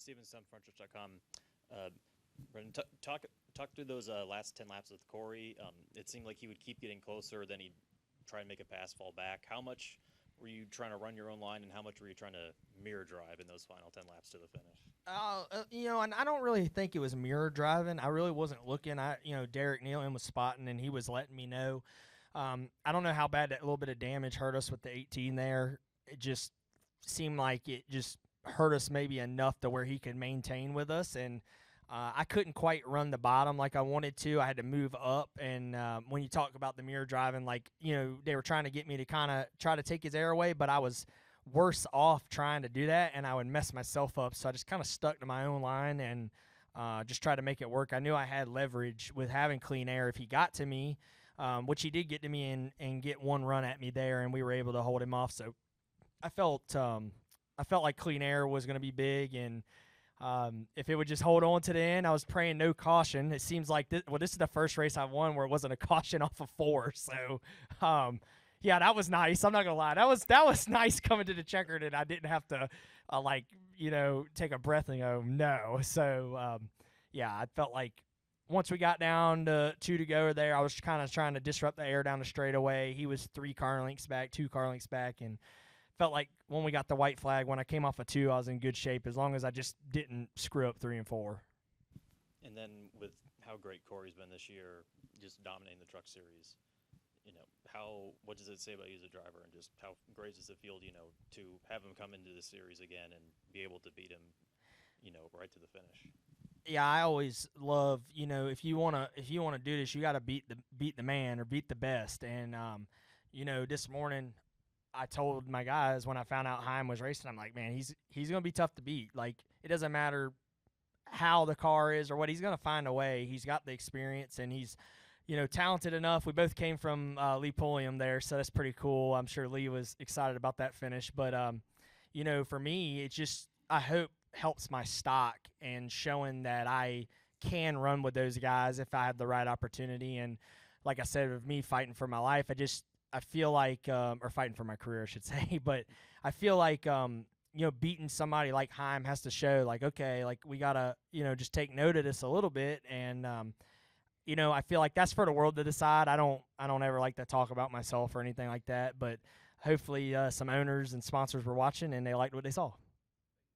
Steven, SunFrontage.com. Brendan, talk through those last 10 laps with Corey. It seemed like he would keep getting closer, then he'd try and make a pass, fall back. How much were you trying to run your own line, and how much were you trying to mirror drive in those final 10 laps to the finish? And I don't really think it was mirror driving. I really wasn't looking. Derek Nealon was spotting, and he was letting me know. I don't know how bad that little bit of damage hurt us with the 18 there. It just seemed like it just hurt us maybe enough to where he could maintain with us, and I couldn't quite run the bottom like I wanted to. I had to move up, and when you talk about the mirror driving, they were trying to get me to kind of try to take his air away, but I was worse off trying to do that, and I would mess myself up, so I just kind of stuck to my own line and just tried to make it work. I knew I had leverage with having clean air if he got to me, which he did get to me and get one run at me there, and we were able to hold him off. So I felt like clean air was going to be big, and if it would just hold on to the end, I was praying no caution. It seems like this is the first race I've won where it wasn't a caution off of 4. So, yeah, that was nice. I'm not gonna lie, that was nice coming to the checkered, and I didn't have to take a breath and go no. So, yeah, I felt like once we got down to 2 to go there, I was kind of trying to disrupt the air down the straightaway. He was 3 car lengths back, 2 car lengths back, and felt like when we got the white flag, when I came off of 2, I was in good shape as long as I just didn't screw up 3 and 4. And then with how great Corey's been this year, just dominating the Truck Series, what does it say about you as a driver, and just how great does it feel, to have him come into the series again and be able to beat him, right to the finish? Yeah, I always love, if you wanna do this, you got to beat the man or beat the best. And this morning, I told my guys when I found out Heim was racing, I'm like, man, he's gonna be tough to beat. Like, it doesn't matter how the car is or what, he's gonna find a way. He's got the experience, and he's talented enough. We both came from Lee Pulliam there, so that's pretty cool. I'm sure Lee was excited about that finish. But for me, it just, I hope, helps my stock and showing that I can run with those guys if I have the right opportunity. And like I said, with me fighting for my life, I feel like, or fighting for my career, I should say, but I feel like, beating somebody like Heim has to show, like, okay, like, we got to, just take note of this a little bit. And, I feel like that's for the world to decide. I don't ever like to talk about myself or anything like that, but hopefully some owners and sponsors were watching and they liked what they saw.